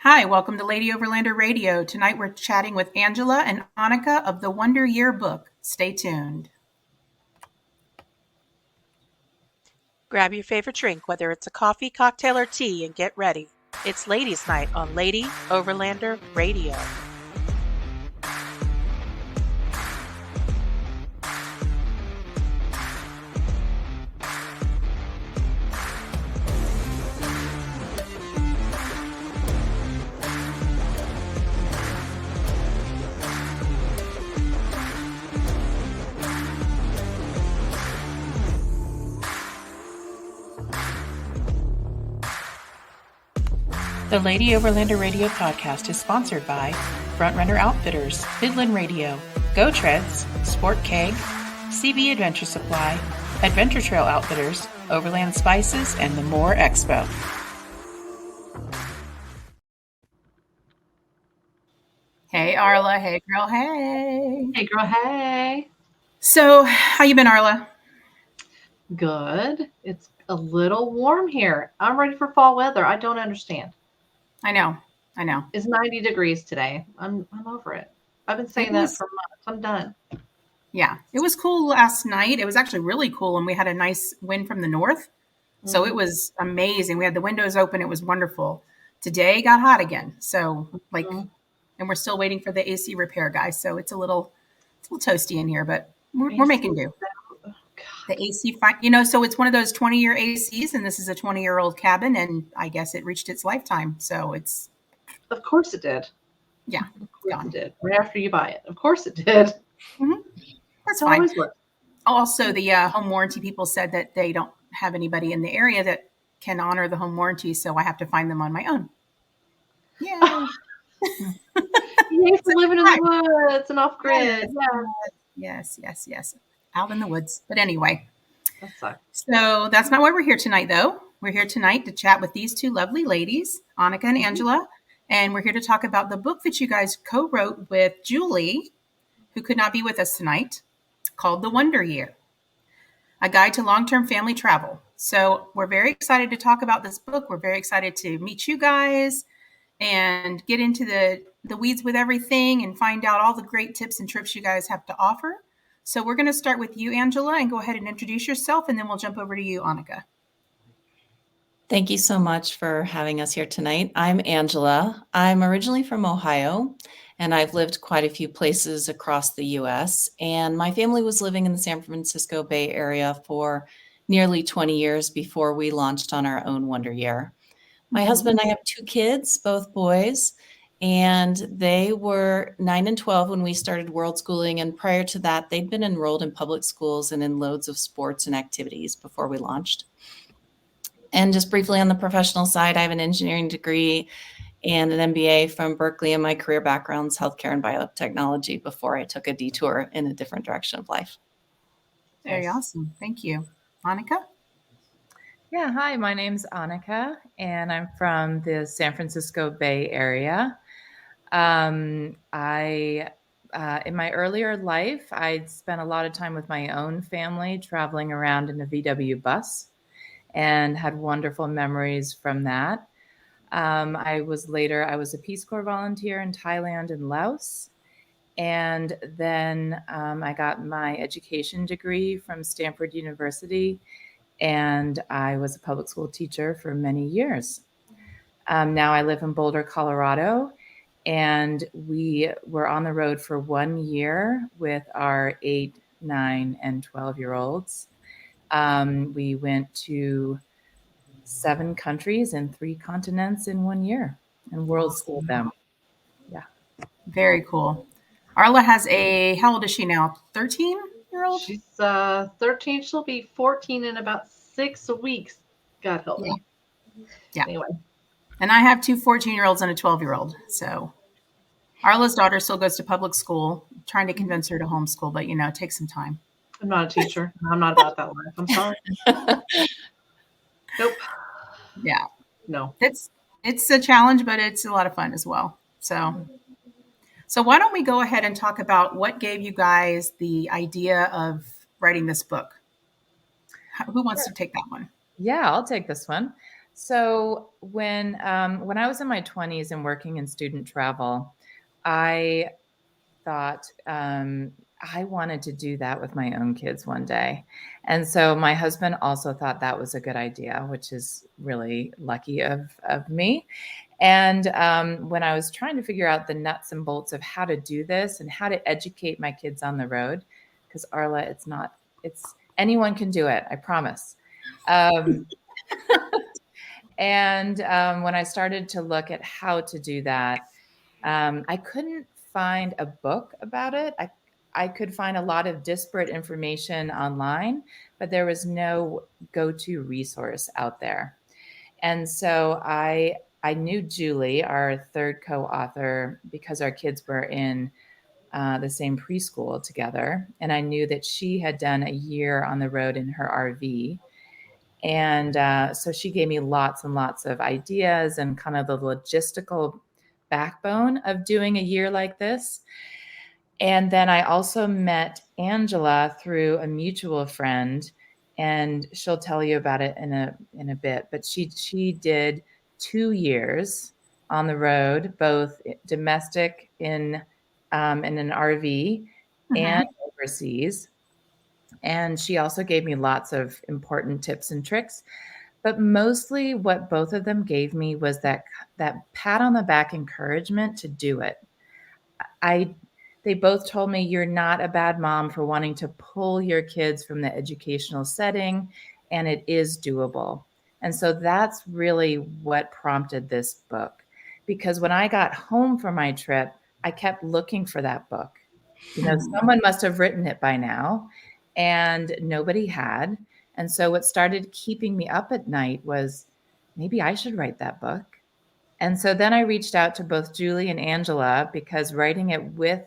Hi, welcome to Lady Overlander Radio. Tonight we're chatting with Angela and Annika of the Wonder Year book. Stay tuned. Grab your favorite drink, whether it's a coffee, cocktail, or tea, and get ready. It's Ladies' Night on Lady Overlander Radio. The Lady Overlander Radio podcast is sponsored by Frontrunner Outfitters, Midland Radio, Go Treads, Sport Keg, CB Adventure Supply, Adventure Trail Outfitters, Overland Spices, and the More Expo. Hey, Arla. Hey, girl. Hey. Hey, girl. Hey. So, how you been, Arla? Good. It's a little warm here. I'm ready for fall weather. I don't understand. I know. It's 90 degrees today. I'm over it. I've been saying that for months. I'm done. Yeah, it was cool last night. It was actually really cool, and we had a nice wind from the north. So it was amazing. We had the windows open. It was wonderful. Today got hot again. So and we're still waiting for the AC repair guy. So it's a little toasty in here, but we're making do. The AC, so it's one of those 20-year ACs, and this is a 20-year-old cabin, and I guess it reached its lifetime. So it's. Of course it did. Yeah. Of course it did. Right after you buy it. Of course it did. Mm-hmm. That's fine. Also, the home warranty people said that they don't have anybody in the area that can honor the home warranty, so I have to find them on my own. Yeah. You have to live in the woods and off grid. Yes. Out in the woods. But anyway. That sucks. So that's not why we're here tonight, though. We're here tonight to chat with these two lovely ladies, Annika and Angela, and we're here to talk about the book that you guys co-wrote with Julie, who could not be with us tonight, called The Wonder Year, a guide to long-term family travel. So we're very excited to talk about this book. We're very excited to meet you guys and get into the weeds with everything and find out all the great tips and trips you guys have to offer. So we're going to start with you, Angela, and go ahead and introduce yourself, and then we'll jump over to you, Annika. Thank you so much for having us here tonight. I'm Angela. I'm originally from Ohio, and I've lived quite a few places across the U.S., and my family was living in the San Francisco Bay Area for nearly 20 years before we launched on our own Wonder Year. My husband and I have 2 kids, both boys, and they were 9 and 12 when we started worldschooling, and prior to that, they'd been enrolled in public schools and in loads of sports and activities before we launched. And just briefly on the professional side, I have an engineering degree and an MBA from Berkeley, and my career background's healthcare and biotechnology before I took a detour in a different direction of life. Very awesome. Thank you. Annika? Yeah, hi, my name's Annika, and I'm from the San Francisco Bay Area. In my earlier life, I'd spent a lot of time with my own family traveling around in a VW bus and had wonderful memories from that. I was a Peace Corps volunteer in Thailand and Laos. And then I got my education degree from Stanford University, and I was a public school teacher for many years. Now I live in Boulder, Colorado, and we were on the road for 1 year with our 8, 9, and 12-year-olds. We went to 7 countries and 3 continents in 1 year and world schooled them. Yeah. Very cool. Arla has how old is she now? 13-year-old? She's 13. She'll be 14 in about 6 weeks. God help me. Yeah. Anyway. And I have 2 14-year-olds and a 12-year-old. So Arla's daughter still goes to public school, trying to convince her to homeschool, but it takes some time. I'm not a teacher. I'm not about that life. I'm sorry. Nope. Yeah. No. It's a challenge, but it's a lot of fun as well. So why don't we go ahead and talk about what gave you guys the idea of writing this book? Who wants to take that one? Yeah, I'll take this one. So when I was in my 20s and working in student travel, I thought I wanted to do that with my own kids one day. And so my husband also thought that was a good idea, which is really lucky of me. And when I was trying to figure out the nuts and bolts of how to do this and how to educate my kids on the road, because Arla, it's anyone can do it, I promise. Um, and when I started to look at how to do that, I couldn't find a book about it. I could find a lot of disparate information online, but there was no go-to resource out there. And so I knew Julie, our third co-author, because our kids were in the same preschool together, and I knew that she had done a year on the road in her RV. And so she gave me lots and lots of ideas and kind of the logistical backbone of doing a year like this. And then I also met Angela through a mutual friend, and she'll tell you about it in a bit. But she did 2 years on the road, both domestic in an RV and overseas. And she also gave me lots of important tips and tricks. But mostly what both of them gave me was that pat on the back encouragement to do it. They both told me you're not a bad mom for wanting to pull your kids from the educational setting, and it is doable. And so that's really what prompted this book. Because when I got home from my trip, I kept looking for that book. Someone must have written it by now, and nobody had. And so what started keeping me up at night was maybe I should write that book. And so then I reached out to both Julie and Angela because writing it with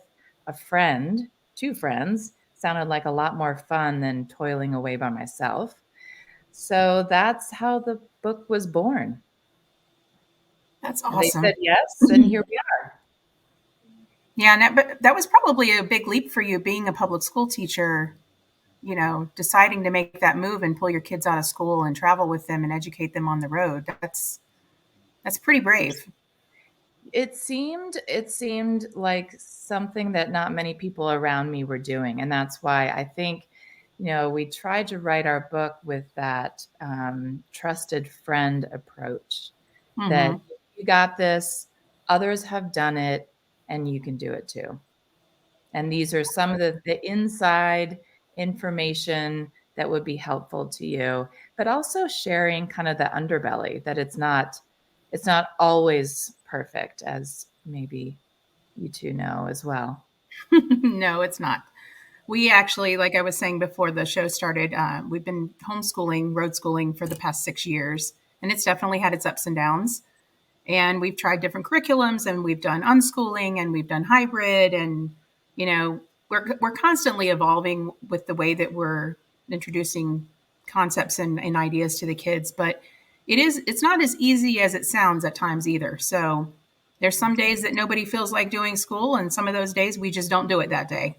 a friend, two friends, sounded like a lot more fun than toiling away by myself. So that's how the book was born. That's And they awesome. said yes, and here we are. Yeah, but that was probably a big leap for you being a public school teacher, deciding to make that move and pull your kids out of school and travel with them and educate them on the road. That's pretty brave. It seemed like something that not many people around me were doing. And that's why I think, we tried to write our book with that trusted friend approach that you got this, others have done it, and you can do it too. And these are some of the inside information that would be helpful to you, but also sharing kind of the underbelly that it's not always perfect, as maybe you two know as well. No, it's not. We actually, like I was saying before the show started, we've been homeschooling, road schooling for the past 6 years, and it's definitely had its ups and downs. And we've tried different curriculums, and we've done unschooling, and we've done hybrid, and we're constantly evolving with the way that we're introducing concepts and ideas to the kids. But it's not as easy as it sounds at times either. So there's some days that nobody feels like doing school, and some of those days we just don't do it that day,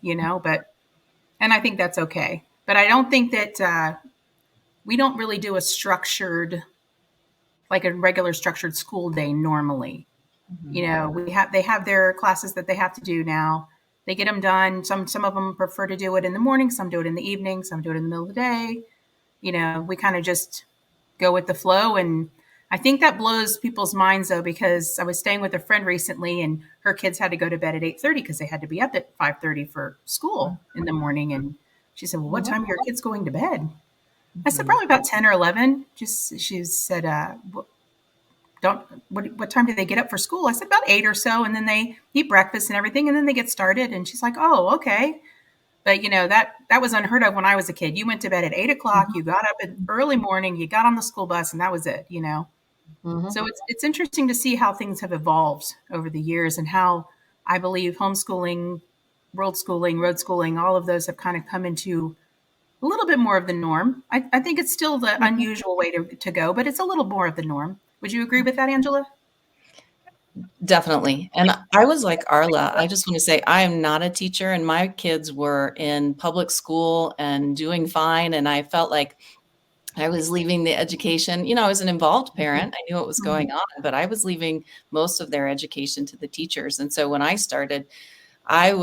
and I think that's okay. But I don't think that we don't really do like a regular structured school day normally. They have their classes that they have to do now. They get them done. Some of them prefer to do it in the morning. Some do it in the evening. Some do it in the middle of the day. We kind of just go with the flow. And I think that blows people's minds, though, because I was staying with a friend recently, and her kids had to go to bed at 8:30 because they had to be up at 5:30 for school in the morning. And she said, "Well, what time are your kids going to bed?" I said, "Probably about 10 or 11. She said, what time do they get up for school?" I said, "About 8 or so. And then they eat breakfast and everything. And then they get started." And she's like, "Oh, okay." But that was unheard of when I was a kid. You went to bed at 8 o'clock, you got up in early morning, you got on the school bus, and that was it, So it's interesting to see how things have evolved over the years, and how I believe homeschooling, world schooling, road schooling, all of those have kind of come into a little bit more of the norm. I think it's still the unusual way to go, but it's a little more of the norm. Would you agree with that, Angela? Definitely. And I was like Arla. I just want to say I am not a teacher, and my kids were in public school and doing fine. And I felt like I was leaving the education. I was an involved parent. I knew what was going on, but I was leaving most of their education to the teachers. And so when I started, it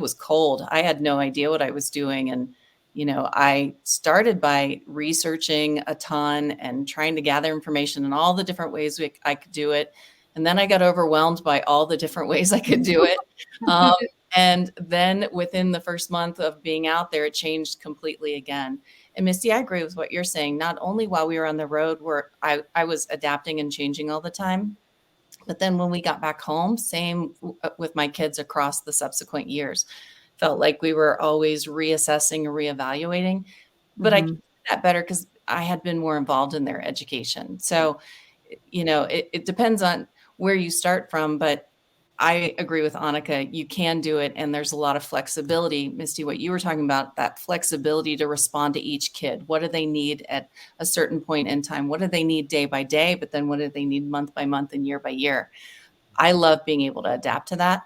was cold. I had no idea what I was doing. And, I started by researching a ton and trying to gather information in all the different ways I could do it. And then I got overwhelmed by all the different ways I could do it. And then within the first month of being out there, it changed completely again. And Misty, I agree with what you're saying. Not only while we were on the road, where I was adapting and changing all the time, but then when we got back home, same with my kids across the subsequent years. Felt like we were always reassessing and reevaluating. But I could do that better because I had been more involved in their education. So, it depends on where you start from, but I agree with Annika. You can do it, and there's a lot of flexibility. Misty, what you were talking about, that flexibility to respond to each kid. What do they need at a certain point in time? What do they need day by day? But then what do they need month by month and year by year? I love being able to adapt to that.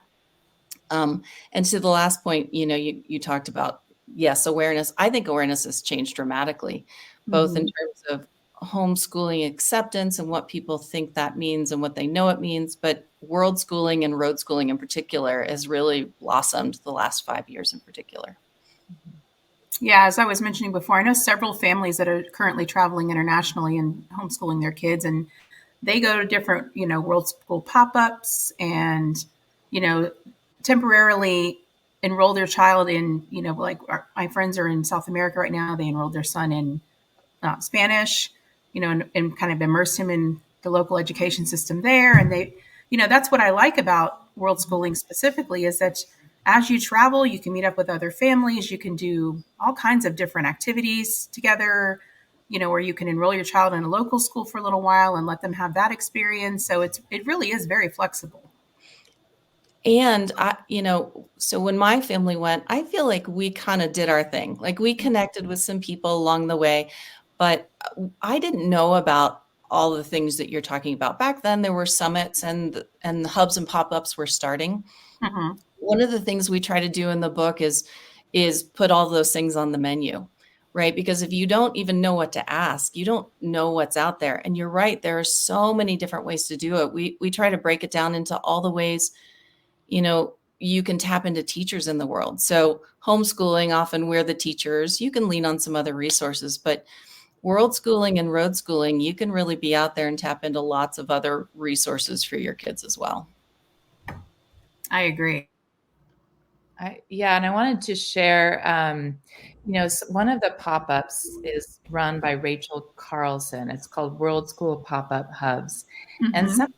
And to the last point, you talked about, yes, awareness. I think awareness has changed dramatically, both in terms of homeschooling acceptance and what people think that means and what they know it means, but world schooling and road schooling in particular has really blossomed the last 5 years in particular. Yeah, as I was mentioning before, I know several families that are currently traveling internationally and homeschooling their kids, and they go to different, world school pop-ups and, temporarily enroll their child in, like my friends are in South America right now. They enrolled their son in Spanish, and kind of immerse him in the local education system there. And they, that's what I like about world schooling specifically, is that as you travel, you can meet up with other families. You can do all kinds of different activities together, where you can enroll your child in a local school for a little while and let them have that experience. So it really is very flexible. And so when my family went, I feel like we kind of did our thing. Like we connected with some people along the way, but I didn't know about all the things that you're talking about. Back then there were summits and the hubs and pop-ups were starting. Mm-hmm. One of the things we try to do in the book is put all those things on the menu, right? Because if you don't even know what to ask, you don't know what's out there. And you're right, there are so many different ways to do it. We try to break it down into all the ways, you can tap into teachers in the world. So homeschooling, often we're the teachers. You can lean on some other resources, but world schooling and road schooling, you can really be out there and tap into lots of other resources for your kids as well. I agree. And I wanted to share, one of the pop-ups is run by Rachel Carlson. It's called World School Pop-Up Hubs. And some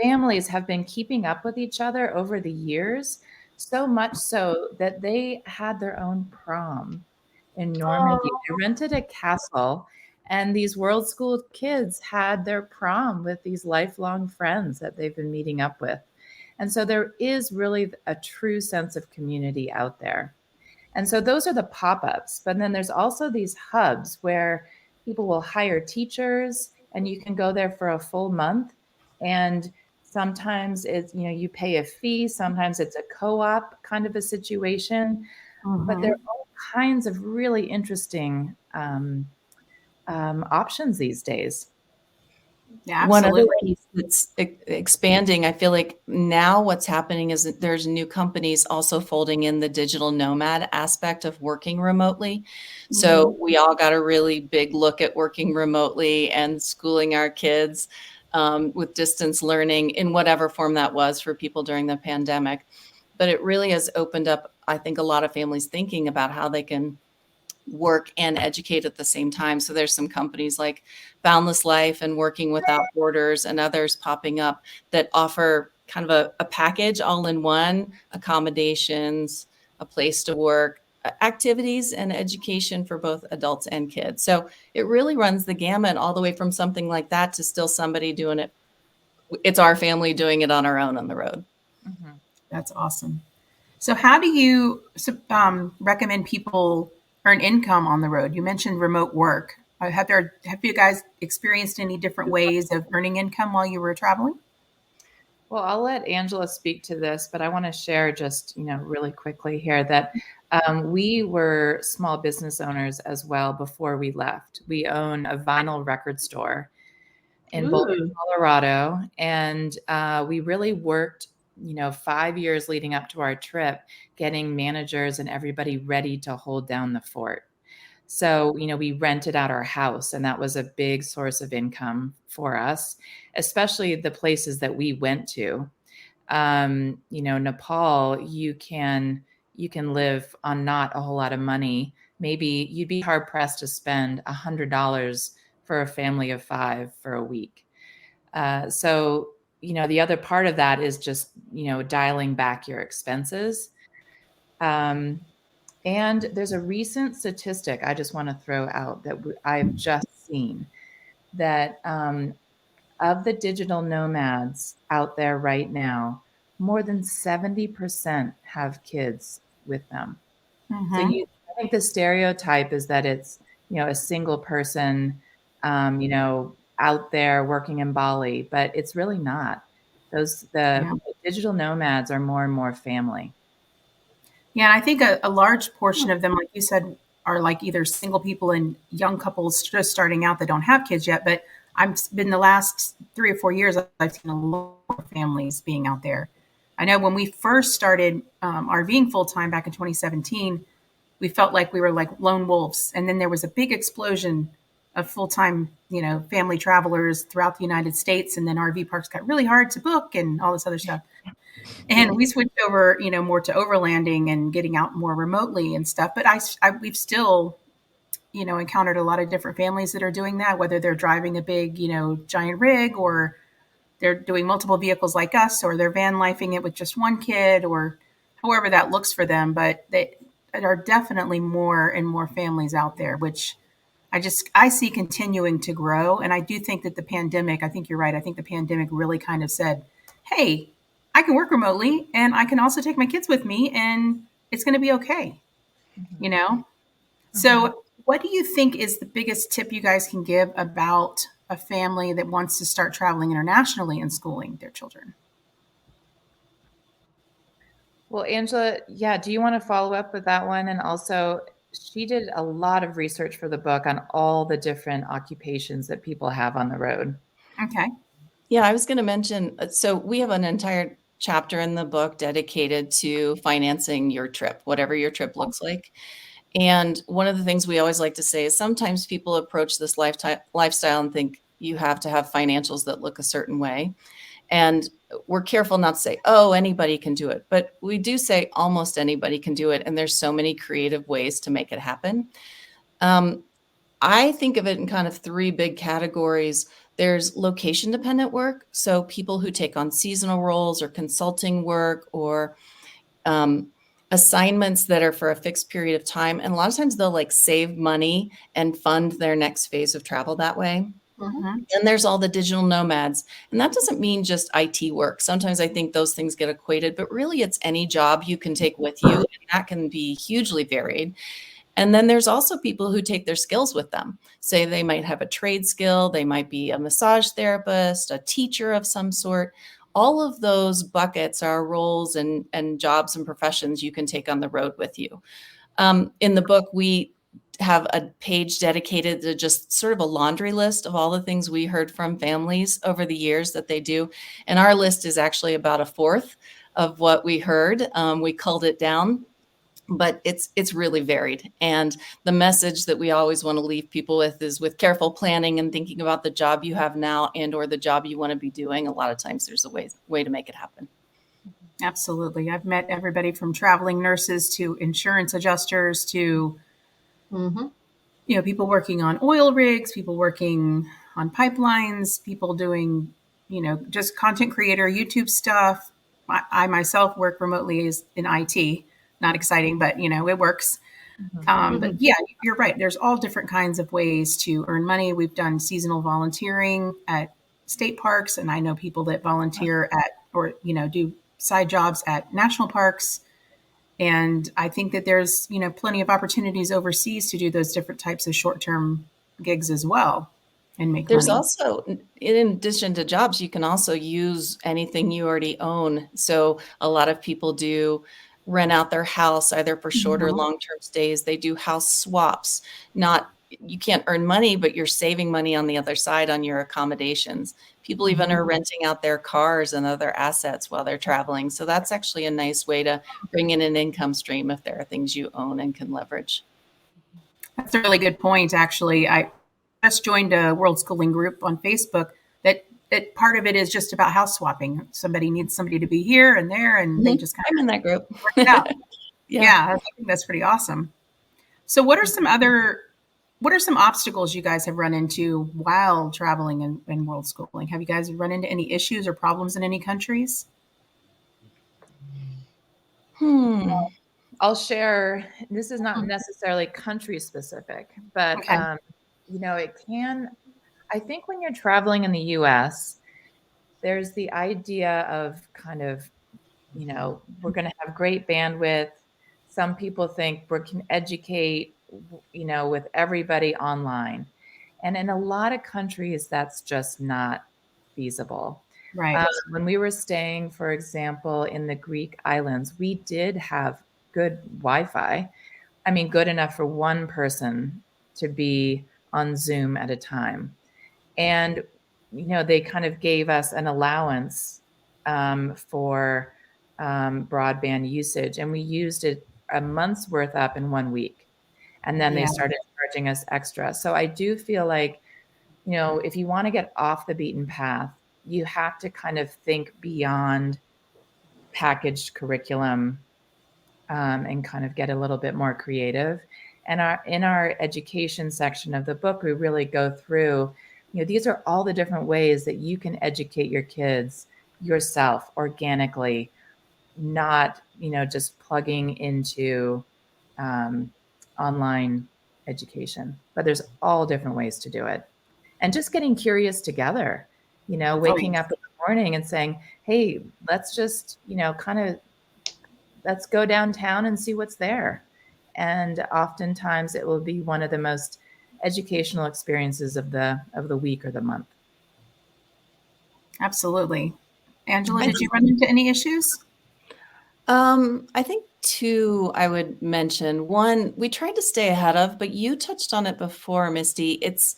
families have been keeping up with each other over the years, so much so that they had their own prom in Normandy. They rented a castle, and these world school kids had their prom with these lifelong friends that they've been meeting up with. And so there is really a true sense of community out there. And so those are the pop-ups. But then there's also these hubs where people will hire teachers, and you can go there for a full month. And sometimes it's, you pay a fee. Sometimes it's a co-op kind of a situation. But there are all kinds of really interesting options these days. Yeah, one absolutely. other piece that's expanding, I feel like now what's happening is that there's new companies also folding in the digital nomad aspect of working remotely. So we all got a really big look at working remotely and schooling our kids with distance learning in whatever form that was for people during the pandemic. But it really has opened up, I think, a lot of families thinking about how they can work and educate at the same time. So there's some companies like Boundless Life and Working Without Borders and others popping up that offer kind of a package all in one, accommodations, a place to work, activities and education for both adults and kids. So it really runs the gamut all the way from something like that to still somebody doing it. It's our family doing it on our own on the road. That's awesome. So how do you recommend people earn income on the road? You mentioned remote work. Have you guys experienced any different ways of earning income while you were traveling? Well, I'll let Angela speak to this, but I want to share just, really quickly here that We were small business owners as well before we left. We own a vinyl record store in Boulder, Ooh. Colorado, and we really worked, 5 years leading up to our trip, getting managers and everybody ready to hold down the fort. So, we rented out our house, and that was a big source of income for us, especially the places that we went to. Nepal, you can live on not a whole lot of money. Maybe you'd be hard pressed to spend $100 for a family of 5 for a week. So, the other part of that is just, dialing back your expenses. And there's a recent statistic I just want to throw out that I've just seen that of the digital nomads out there right now, more than 70% have kids with them. So Mm-hmm. I think the stereotype is that it's, a single person, out there working in Bali, but it's really not. The Yeah. digital nomads are more and more family. Yeah, and I think a large portion of them, like you said, are like either single people and young couples just starting out that don't have kids yet. But I've been the last 3 or 4 years, I've seen a lot of families being out there. I know when we first started RVing full time back in 2017, we felt like we were like lone wolves, and then there was a big explosion of full time, family travelers throughout the United States, and then RV parks got really hard to book and all this other stuff. And we switched over, more to overlanding and getting out more remotely and stuff. But we've still, encountered a lot of different families that are doing that, whether they're driving a big, giant rig, or they're doing multiple vehicles like us, or they're van lifing it with just one kid, or however that looks for them. But there are definitely more and more families out there, which I see continuing to grow. And I do think that the pandemic, I think you're right. I think the pandemic really kind of said, hey, I can work remotely and I can also take my kids with me and it's going to be okay, you know? So, what do you think is the biggest tip you guys can give about a family that wants to start traveling internationally and schooling their children? Well, Angela, yeah, do you want to follow up with that one? And also, she did a lot of research for the book on all the different occupations that people have on the road. Okay. Yeah, I was going to mention, so we have an entire chapter in the book dedicated to financing your trip, whatever your trip looks like. And one of the things we always like to say is sometimes people approach this lifestyle and think you have to have financials that look a certain way. And we're careful not to say, oh, anybody can do it. But we do say almost anybody can do it. And there's so many creative ways to make it happen. I think of it in kind of 3 big categories. There's location dependent work. So people who take on seasonal roles or consulting work or assignments that are for a fixed period of time. And a lot of times they'll like save money and fund their next phase of travel that way. Mm-hmm. Then there's all the digital nomads. And that doesn't mean just IT work. Sometimes I think those things get equated, but really it's any job you can take with you. And that can be hugely varied. And then there's also people who take their skills with them. Say they might have a trade skill, they might be a massage therapist, a teacher of some sort. All of those buckets are roles and jobs and professions you can take on the road with you. In the book, we have a page dedicated to just sort of a laundry list of all the things we heard from families over the years that they do. And our list is actually about a fourth of what we heard. We culled it down, but it's really varied. And the message that we always want to leave people with is with careful planning and thinking about the job you have now and or the job you want to be doing. A lot of times there's a way to make it happen. Absolutely. I've met everybody from traveling nurses to insurance adjusters to people working on oil rigs, people working on pipelines, people doing, just content creator, YouTube stuff. I myself work remotely as in IT. Not exciting, but it works. But yeah, you're right. There's all different kinds of ways to earn money. We've done seasonal volunteering at state parks, and I know people that volunteer at or do side jobs at national parks. And I think that there's, plenty of opportunities overseas to do those different types of short-term gigs as well and make There's money. also, in addition to jobs, you can also use anything you already own. So a lot of people do rent out their house either for short or Mhm. long-term stays. They do house swaps. Not You can't earn money, but you're saving money on the other side on your accommodations. People even are renting out their cars and other assets while they're traveling. So that's actually a nice way to bring in an income stream if there are things you own and can leverage. That's a really good point, actually. I just joined a world schooling group on Facebook that part of it is just about house swapping. Somebody needs somebody to be here and there, and they just kind I'm in that group. of work it out. Yeah. Yeah, I think that's pretty awesome. So, what are some obstacles you guys have run into while traveling in world schooling? Have you guys run into any issues or problems in any countries? Hmm. I'll share. This is not necessarily country specific, but Okay. it can. I think when you're traveling in the U.S., there's the idea of kind of, we're going to have great bandwidth. Some people think we can educate, with everybody online. And in a lot of countries, that's just not feasible. Right. When we were staying, for example, in the Greek islands, we did have good Wi Fi. I mean, good enough for one person to be on Zoom at a time. And, they kind of gave us an allowance for broadband usage, and we used it a month's worth up in 1 week. And then they Yeah. started charging us extra. So I do feel like, if you want to get off the beaten path, you have to kind of think beyond packaged curriculum and kind of get a little bit more creative. And in our education section of the book, we really go through, these are all the different ways that you can educate your kids yourself organically, not, just plugging into online education. But there's all different ways to do it. And just getting curious together, Oh, yeah. waking up in the morning and saying, hey, let's just, kind of let's go downtown and see what's there. And oftentimes it will be one of the most educational experiences of the week or the month. Absolutely. Angela, I did you think run into any issues? I think two I would mention. One, we tried to stay ahead of, but you touched on it before, Misty. It's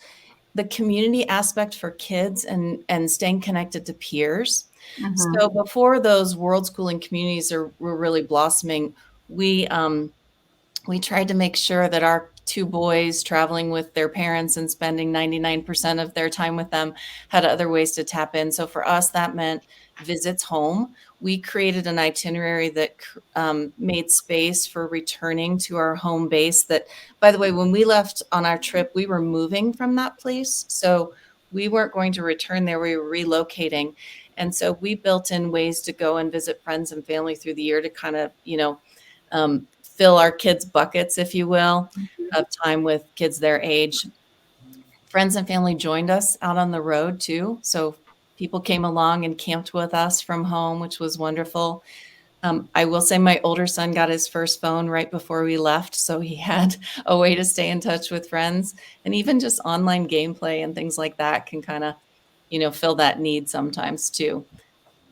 the community aspect for kids and staying connected to peers. Mm-hmm. So before those world schooling communities were really blossoming, we tried to make sure that our two boys traveling with their parents and spending 99% of their time with them had other ways to tap in. So for us, that meant visits home. We created an itinerary that made space for returning to our home base. That, by the way, when we left on our trip, we were moving from that place. So we weren't going to return there. We were relocating. And so we built in ways to go and visit friends and family through the year to kind of, fill our kids' buckets, if you will, of time with kids their age. Friends and family joined us out on the road too. So people came along and camped with us from home, which was wonderful. I will say my older son got his first phone right before we left. So he had a way to stay in touch with friends, and even just online gameplay and things like that can kind of, fill that need sometimes too.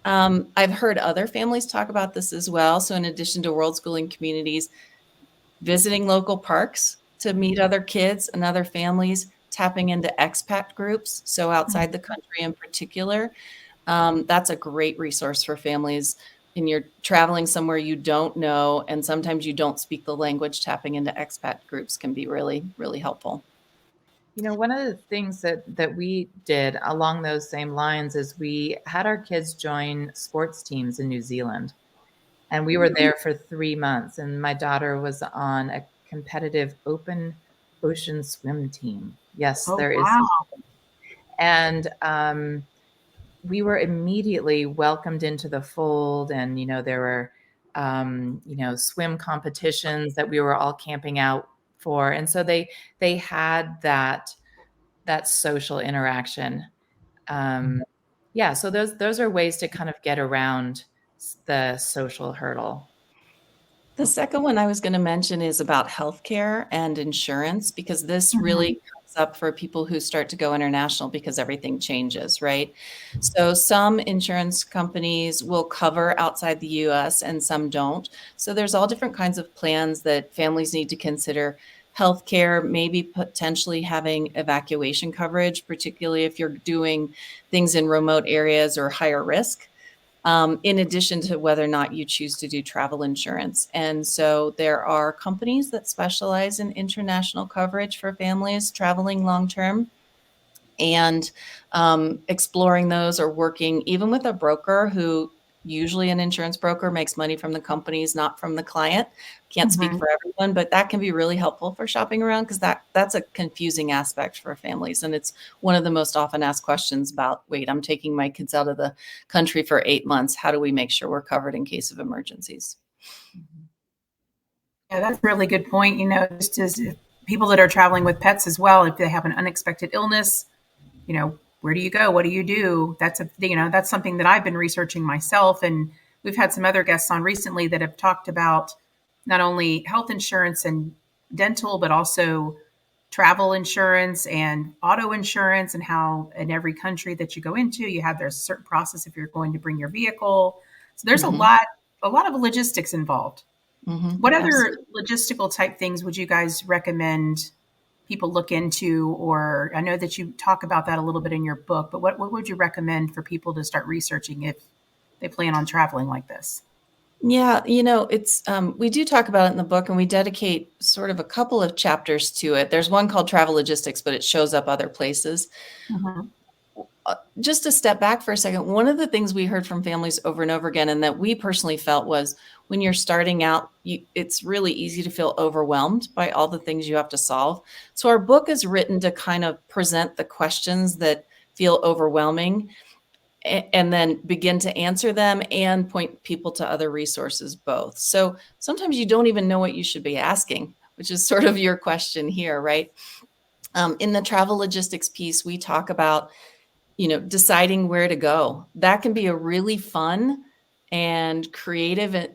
I've heard other families talk about this as well. So in addition to world schooling communities, visiting local parks to meet other kids and other families, tapping into expat groups, so outside the country in particular. That's a great resource for families. And you're traveling somewhere you don't know, and sometimes you don't speak the language. Tapping into expat groups can be really, really helpful. One of the things that we did along those same lines is we had our kids join sports teams in New Zealand. And we were there for 3 months. And my daughter was on a competitive open ocean swim team. Yes, Oh, there is. wow. And we were immediately welcomed into the fold. And, there were, swim competitions that we were all camping out for. And so they had that social interaction. Yeah, so those are ways to kind of get around the social hurdle. The second one I was going to mention is about healthcare and insurance, because this really comes up for people who start to go international because everything changes, right? So some insurance companies will cover outside the US and some don't. So there's all different kinds of plans that families need to consider. Healthcare, maybe potentially having evacuation coverage, particularly if you're doing things in remote areas or higher risk, in addition to whether or not you choose to do travel insurance. And so there are companies that specialize in international coverage for families traveling long term. And exploring those, or working even with a broker who, usually an insurance broker, makes money from the companies, not from the client. Can't speak for everyone, but that can be really helpful for shopping around, because that's a confusing aspect for families. And it's one of the most often asked questions about, wait, I'm taking my kids out of the country for 8 months. How do we make sure we're covered in case of emergencies? Yeah, that's a really good point. Just as people that are traveling with pets as well, if they have an unexpected illness, where do you go? What do you do? That's something that I've been researching myself. And we've had some other guests on recently that have talked about not only health insurance and dental, but also travel insurance and auto insurance, and how in every country that you go into, there's a certain process if you're going to bring your vehicle. So there's a lot of logistics involved. What other logistical type things would you guys recommend people look into? Or I know that you talk about that a little bit in your book, but what would you recommend for people to start researching if they plan on traveling like this? Yeah, it's we do talk about it in the book, and we dedicate sort of a couple of chapters to it. There's one called Travel Logistics, but it shows up other places. Just to step back for a second, one of the things we heard from families over and over again, and that we personally felt, was when you're starting out, it's really easy to feel overwhelmed by all the things you have to solve. So our book is written to kind of present the questions that feel overwhelming, and then begin to answer them and point people to other resources both. So sometimes you don't even know what you should be asking, which is sort of your question here, right? In the travel logistics piece, we talk about, deciding where to go. That can be a really fun and creative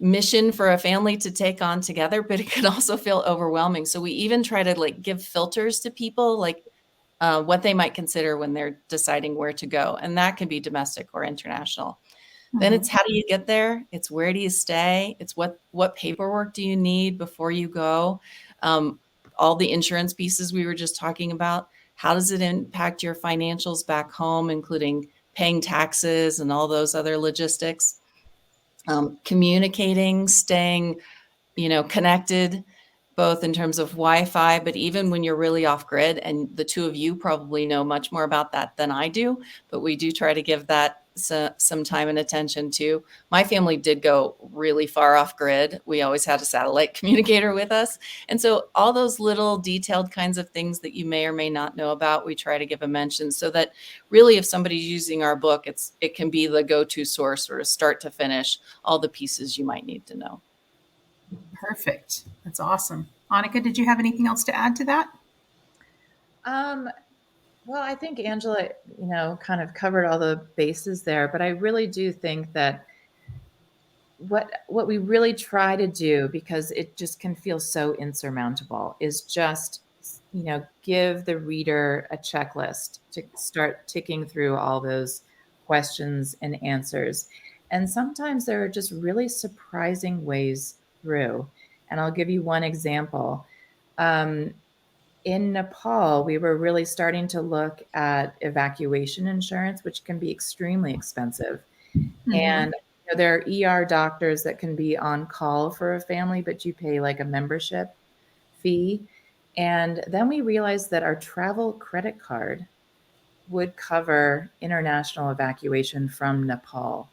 mission for a family to take on together, but it can also feel overwhelming. So we even try to give filters to people, what they might consider when they're deciding where to go. And that can be domestic or international. Then it's, how do you get there? It's, where do you stay? It's, what paperwork do you need before you go? All the insurance pieces we were just talking about. How does it impact your financials back home, including paying taxes and all those other logistics? Communicating, staying, connected, both in terms of Wi-Fi, but even when you're really off grid. And the two of you probably know much more about that than I do, but we do try to give that some time and attention to. My family did go really far off grid. We always had a satellite communicator with us. And so all those little detailed kinds of things that you may or may not know about, we try to give a mention, so that really, if somebody's using our book, it can be the go-to source, or start to finish, all the pieces you might need to know. Perfect. That's awesome. Annika, did you have anything else to add to that? Well, I think Angela, kind of covered all the bases there, but I really do think that what we really try to do, because it just can feel so insurmountable, is just, give the reader a checklist to start ticking through all those questions and answers. And sometimes there are just really surprising ways through. And I'll give you one example. In Nepal, we were really starting to look at evacuation insurance, which can be extremely expensive. And there are ER doctors that can be on call for a family, but you pay a membership fee. And then we realized that our travel credit card would cover international evacuation from Nepal.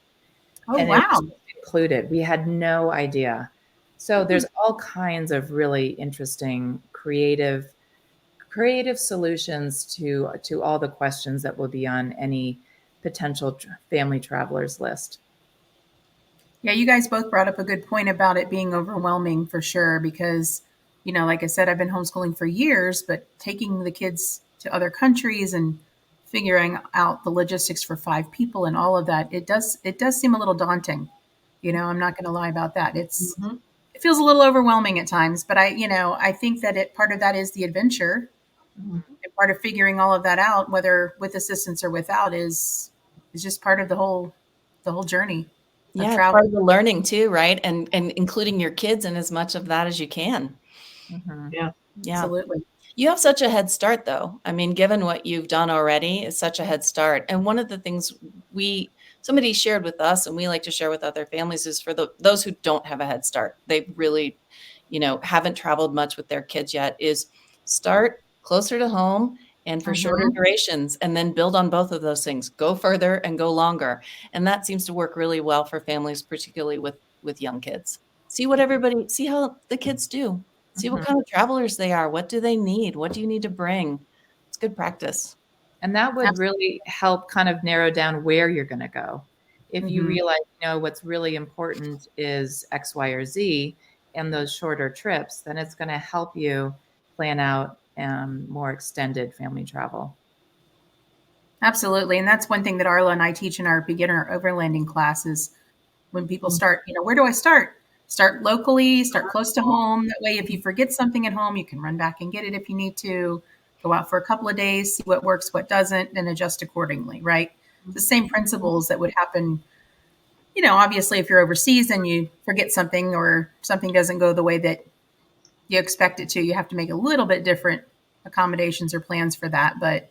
Oh, and wow. It was included. We had no idea. So there's all kinds of really interesting, creative solutions to all the questions that will be on any potential family traveler's list. Yeah, you guys both brought up a good point about it being overwhelming, for sure, because, like I said, I've been homeschooling for years, but taking the kids to other countries and figuring out the logistics for 5 people and all of that, it does seem a little daunting. I'm not going to lie about that. It's feels a little overwhelming at times, but I think that part of that is the adventure, Mhm. and part of figuring all of that out, whether with assistance or without, is just part of the whole journey of Yeah, it's travel. part of the learning too, right? And including your kids in as much of that as you can. Mhm. Yeah. Yeah. Absolutely. You have such a head start, though. I mean, given what you've done already, it's such a head start. And one of the things somebody shared with us, and we like to share with other families, is for those who don't have a head start, they really, haven't traveled much with their kids yet, is start closer to home and for shorter Mhm. durations, and then build on both of those things. Go further and go longer, and that seems to work really well for families, particularly with young kids. See how the kids do. See what Mhm. kind of travelers they are. What do they need? What do you need to bring? It's good practice. And that would really help kind of narrow down where you're going to go. If you Mhm. realize, what's really important is X, Y, or Z and those shorter trips, then it's going to help you plan out more extended family travel. Absolutely. And that's one thing that Arla and I teach in our beginner overlanding classes. When people start, where do I start? Start locally, start close to home. That way, if you forget something at home, you can run back and get it if you need to. Go out for a couple of days, see what works, what doesn't, and adjust accordingly, right? It's the same principles that would happen. Obviously, if you're overseas and you forget something or something doesn't go the way that you expect it to, you have to make a little bit different accommodations or plans for that. But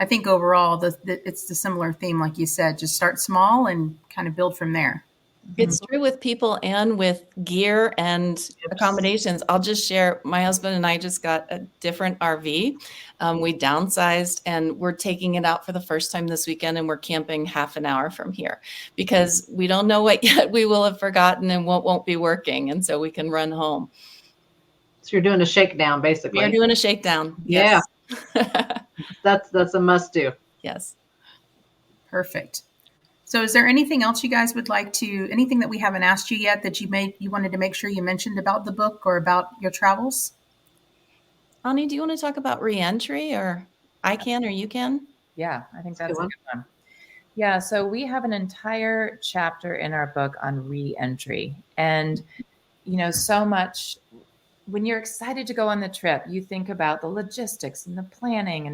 I think overall, it's the similar theme, like you said, just start small and kind of build from there. Mhm. It's true with people and with gear and accommodations. I'll just share, my husband and I just got a different RV. We downsized and we're taking it out for the first time this weekend, and we're camping half an hour from here because we don't know what yet we will have forgotten and what won't be working. And so we can run home. So you're doing a shakedown, We are basically. doing a shakedown. Yeah. Yes. That's a must do. Yes. Perfect. So is there anything else you guys would like to, anything that we haven't asked you yet that you wanted to make sure you mentioned about the book or about your travels? Ani, do you want to talk about reentry, or I can, or you can? Yeah, I think That's a good that's a one. good one. Yeah, so we have an entire chapter in our book on re-entry. And, so much when you're excited to go on the trip, you think about the logistics and the planning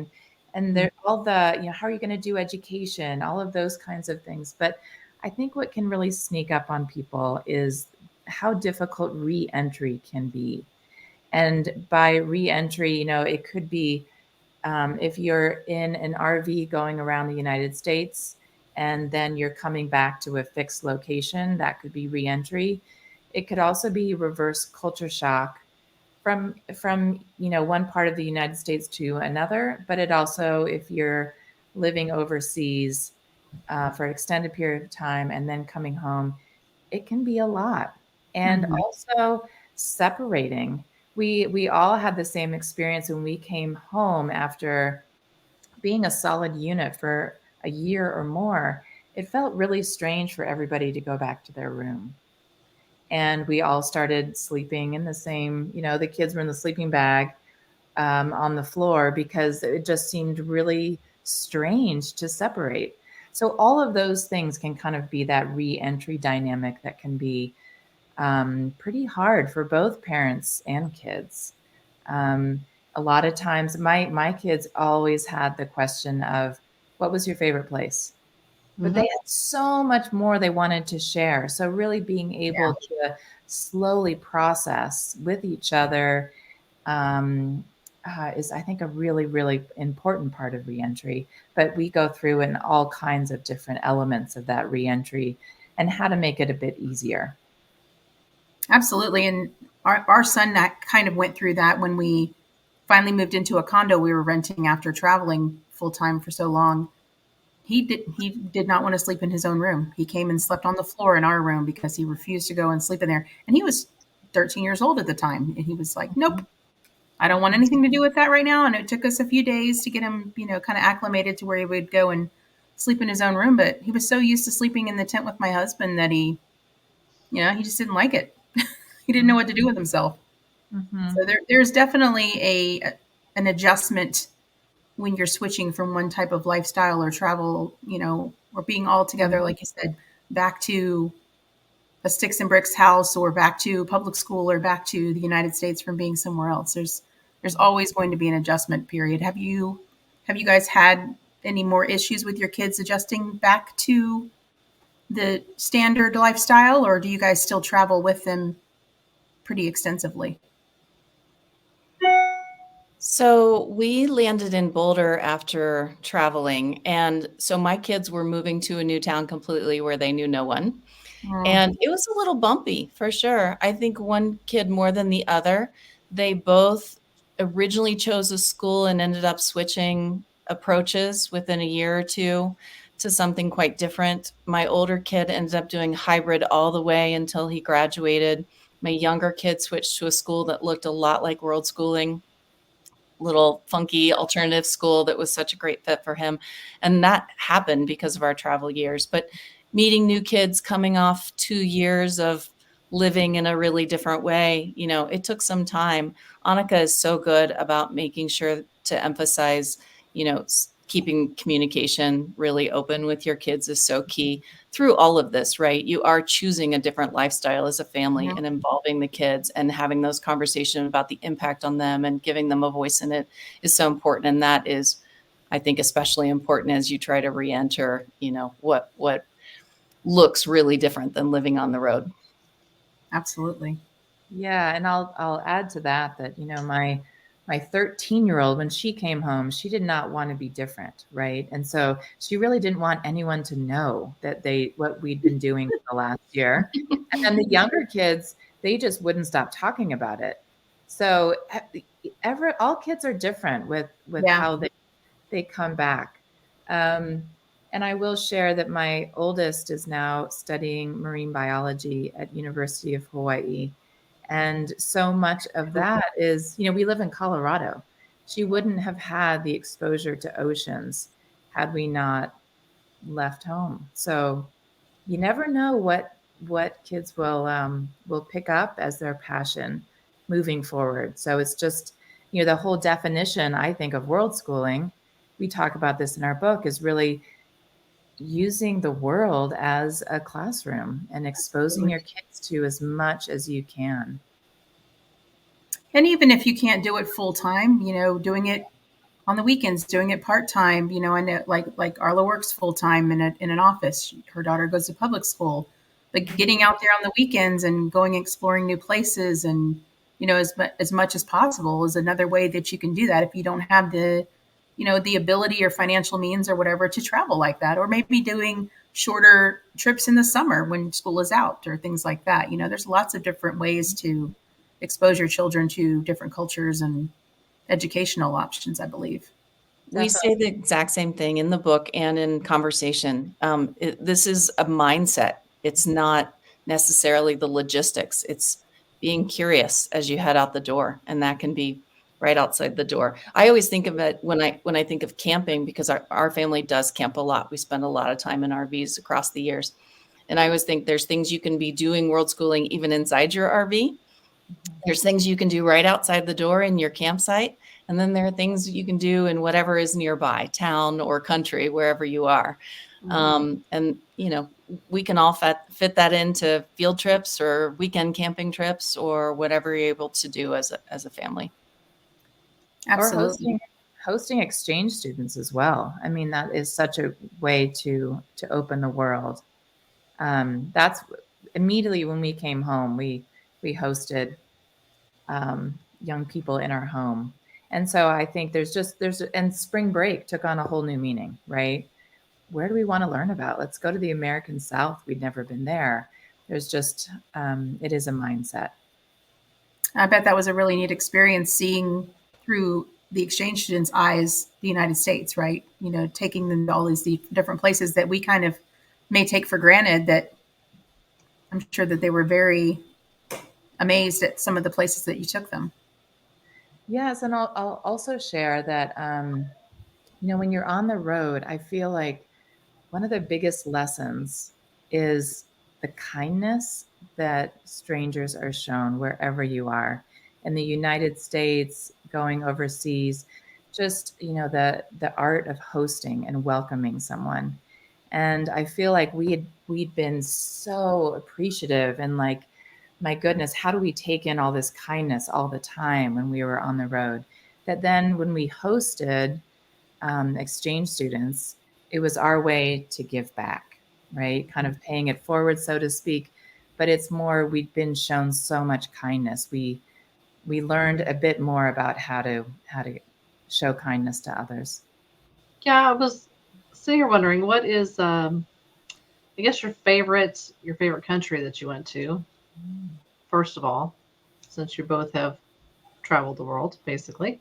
and there all the, how are you going to do education, all of those kinds of things. But I think what can really sneak up on people is how difficult re-entry can be. And by re-entry, it could be if you're in an RV going around the United States and then you're coming back to a fixed location, that could be reentry. It could also be reverse culture shock from one part of the United States to another. But it also, if you're living overseas for an extended period of time and then coming home, it can be a lot. And Mhm. also separating. We all had the same experience when we came home after being a solid unit for a year or more. It felt really strange for everybody to go back to their room. And we all started sleeping in the same, the kids were in the sleeping bag on the floor because it just seemed really strange to separate. So all of those things can kind of be that re-entry dynamic that can be pretty hard for both parents and kids. Um, a lot of times, my kids always had the question of, "What was your favorite place?" But they Mhm. had so much more they wanted to share. So really being able to slowly process with each other um, is, I think, a really, really important part of reentry. But we go through in all kinds of different elements of that reentry and how to make it a bit easier. Absolutely. And our son that kind of went through that when we finally moved into a condo we were renting after traveling full time for so long. He did not want to sleep in his own room. He came and slept on the floor in our room because he refused to go and sleep in there. And he was 13 years old at the time. And he was like, nope, I don't want anything to do with that right now. And it took us a few days to get him, kind of acclimated to where he would go and sleep in his own room. But he was so used to sleeping in the tent with my husband that he just didn't like it. He didn't know what to do with himself. Mm-hmm. So there's definitely an adjustment when you're switching from one type of lifestyle or travel, or being all together, like you said, back to a sticks and bricks house or back to public school or back to the United States from being somewhere else. There's always going to be an adjustment period. Have you guys had any more issues with your kids adjusting back to the standard lifestyle, or do you guys still travel with them pretty extensively? So we landed in Boulder after traveling. And so my kids were moving to a new town completely where they knew no one. Mm, And it was a little bumpy for sure. I think one kid more than the other. They both originally chose a school and ended up switching approaches within a year or two to something quite different. My older kid ended up doing hybrid all the way until he graduated. My younger kid switched to a school that looked a lot like world schooling, little funky alternative school that was such a great fit for him. And that happened because of our travel years. But meeting new kids coming off 2 years of living in a really different way, it took some time. Annika is so good about making sure to emphasize, keeping communication really open with your kids is so key through all of this, right? You are choosing a different lifestyle as a family mhm. and involving the kids and having those conversations about the impact on them and giving them a voice in it is so important. And that is, I think, especially important as you try to re-enter, what looks really different than living on the road. Absolutely. Yeah, and I'll add to that my 13-year-old, when she came home, she did not want to be different, right? And so she really didn't want anyone to know that what we'd been doing for the last year. And then the younger kids, they just wouldn't stop talking about it. So all kids are different with Yeah. how they come back. Um, and I will share that my oldest is now studying marine biology at University of Hawaii. And so much of that is, we live in Colorado. She wouldn't have had the exposure to oceans had we not left home. So you never know what kids will pick up as their passion moving forward. So it's just, the whole definition, I think, of world schooling, we talk about this in our book, is really using the world as a classroom and exposing your kids to as much as you can. And even if you can't do it full time, doing it on the weekends, doing it part time. I know like Arla works full time in an office. Her daughter goes to public school, but getting out there on the weekends and going exploring new places and as much as possible is another way that you can do that if you don't have the ability or financial means or whatever to travel like that, or maybe doing shorter trips in the summer when school is out or things like that. There's lots of different ways to expose your children to different cultures and educational options, I believe. We say the exact same thing in the book and in conversation. This is a mindset. It's not necessarily the logistics. It's being curious as you head out the door, and that can be right outside the door. I always think of it when I think of camping, because our family does camp a lot. We spend a lot of time in RVs across the years. And I always think there's things you can be doing world schooling even inside your RV. There's things you can do right outside the door in your campsite. And then there are things you can do in whatever is nearby, town or country, wherever you are. And, we can all fit that into field trips or weekend camping trips or whatever you're able to do as a family. Absolutely. Or hosting exchange students as well. I mean, that is such a way to open the world. That's immediately when we came home, we hosted young people in our home. And so I think and spring break took on a whole new meaning, right? Where do we want to learn about? Let's go to the American South. We'd never been there. There's just, it is a mindset. I bet that was a really neat experience seeing through the exchange students' eyes the United States, right? Taking them to all these different places that we kind of may take for granted, that I'm sure that they were very amazed at some of the places that you took them. Yes, and I'll also share that, when you're on the road, I feel like one of the biggest lessons is the kindness that strangers are shown wherever you are. In the United States, going overseas, just, the art of hosting and welcoming someone. And I feel like we had we'd been so appreciative and like, my goodness, how do we take in all this kindness all the time when we were on the road? That then when we hosted exchange students, it was our way to give back, right? Kind of paying it forward, so to speak. But it's more, we'd been shown so much kindness. We learned a bit more about how to show kindness to others. Yeah, I was sitting here wondering what is I guess your favorite country that you went to, first of all, since you both have traveled the world, basically.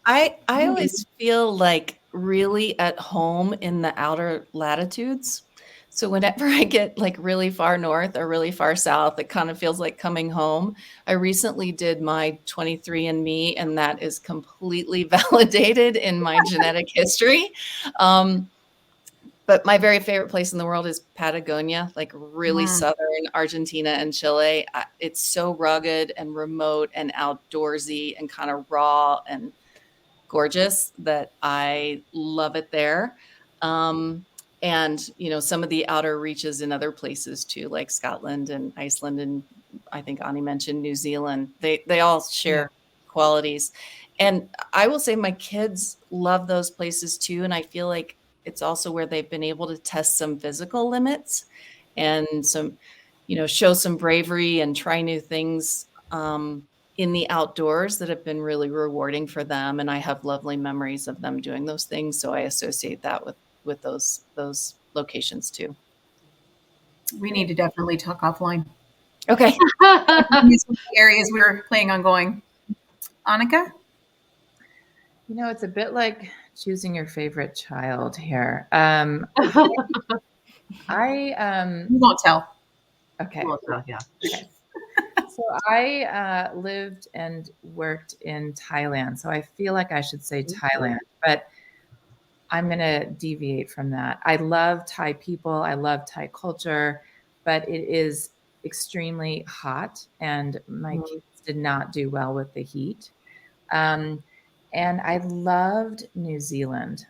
I always feel like really at home in the outer latitudes. So whenever I get like really far north or really far south, it kind of feels like coming home. I recently did my 23andMe, and that is completely validated in my genetic history. But my very favorite place in the world is Patagonia, like really southern Argentina and Chile. It's so rugged and remote and outdoorsy and kind of raw and gorgeous that I love it there. And, you know, some of the outer reaches in other places too, like Scotland and Iceland. And I think Ani mentioned New Zealand. They all share qualities. And I will say my kids love those places too. And I feel like it's also where they've been able to test some physical limits and some, you know, show some bravery and try new things in the outdoors that have been really rewarding for them. And I have lovely memories of them doing those things. So I associate that with those locations too. We need to definitely talk offline. Okay. These are the areas we were planning on going. Annika? You know, it's a bit like choosing your favorite child here. You won't tell. Okay. Well, yeah. Okay. So I lived and worked in Thailand. So I feel like I should say Thailand, but I'm going to deviate from that. I love Thai people. I love Thai culture, but it is extremely hot, and my kids did not do well with the heat. And I loved New Zealand.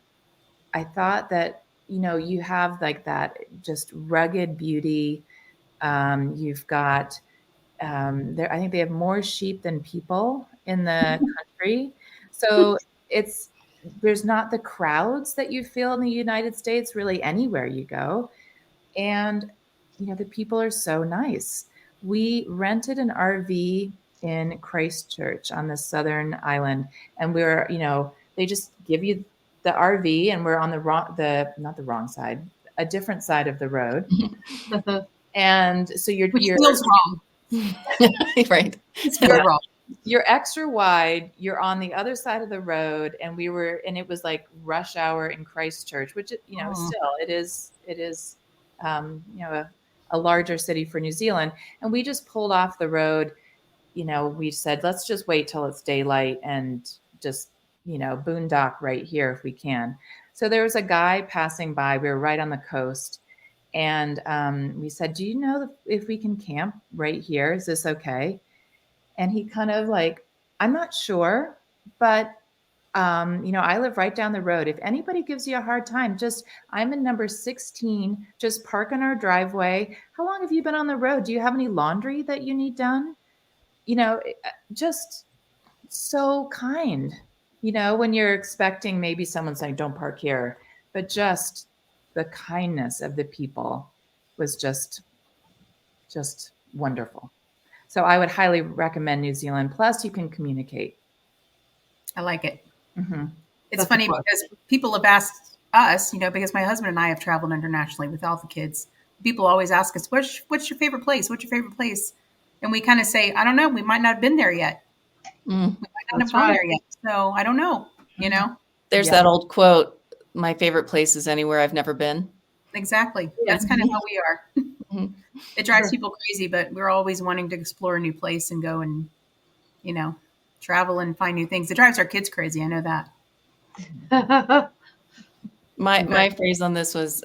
I thought that, you know, you have like that just rugged beauty. You've got there, I think they have more sheep than people in the country. So there's not the crowds that you feel in the United States really anywhere you go. And, you know, the people are so nice. We rented an RV in Christchurch on the southern island, and you know, they just give you the RV, and we're on not the wrong side, a different side of the road. And so Which feels wrong. Right. You're extra wide. You're on the other side of the road, and it was like rush hour in Christchurch, which, you know, still it is, you know, a larger city for New Zealand. And we just pulled off the road. You know, we said, let's just wait till it's daylight and just, you know, boondock right here if we can. So there was a guy passing by. We were right on the coast. And we said, do you know if we can camp right here? Is this okay? And he kind of like, I'm not sure, but, you know, I live right down the road. If anybody gives you a hard time, I'm in number 16, just park in our driveway. How long have you been on the road? Do you have any laundry that you need done? You know, just so kind, you know, when you're expecting maybe someone saying, don't park here, but just the kindness of the people was just wonderful. So I would highly recommend New Zealand. Plus, you can communicate. I like it. Mm-hmm. It's funny because people have asked us, you know, because my husband and I have traveled internationally with all the kids. People always ask us, what's your favorite place? What's your favorite place? And we kind of say, I don't know. We might not have been there yet. We might not have gone there yet. So I don't know, you know. There's that old quote, my favorite place is anywhere I've never been. Exactly. That's kind of how we are. It drives people crazy, but we're always wanting to explore a new place and go and, you know, travel and find new things. It drives our kids crazy. I know that. My phrase on this was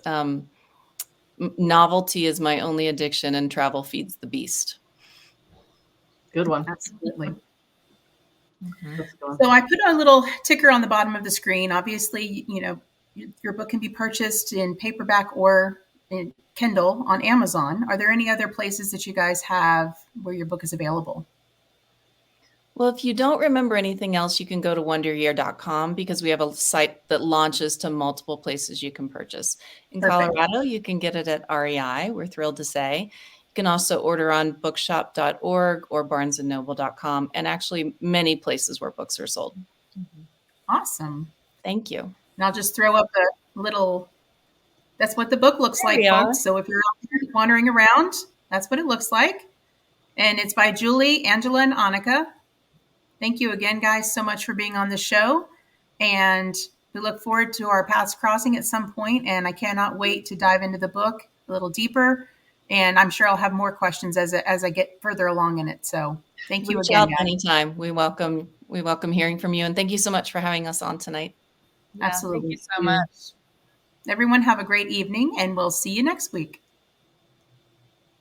novelty is my only addiction and travel feeds the beast. Good one. Absolutely. So I put a little ticker on the bottom of the screen. Obviously, you know, your book can be purchased in paperback or in Kindle on Amazon. Are there any other places that you guys have where your book is available? Well, if you don't remember anything else, you can go to wonderyear.com because we have a site that launches to multiple places you can purchase. In Perfect. Colorado, you can get it at REI, we're thrilled to say. You can also order on bookshop.org or barnesandnoble.com, and actually many places where books are sold. Awesome. Thank you. And I'll just throw up a little, that's what the book looks There like, we are. folks. So if you're out there wandering around, that's what it looks like. And it's by Julie, Angela, and Annika. Thank you again, guys, so much for being on the show. And we look forward to our paths crossing at some point. And I cannot wait to dive into the book a little deeper. And I'm sure I'll have more questions as I get further along in it. So thank you Reach again, out guys. anytime. We welcome hearing from you. And thank you so much for having us on tonight. Yeah, Absolutely. thank you so much. Everyone have a great evening, and we'll see you next week.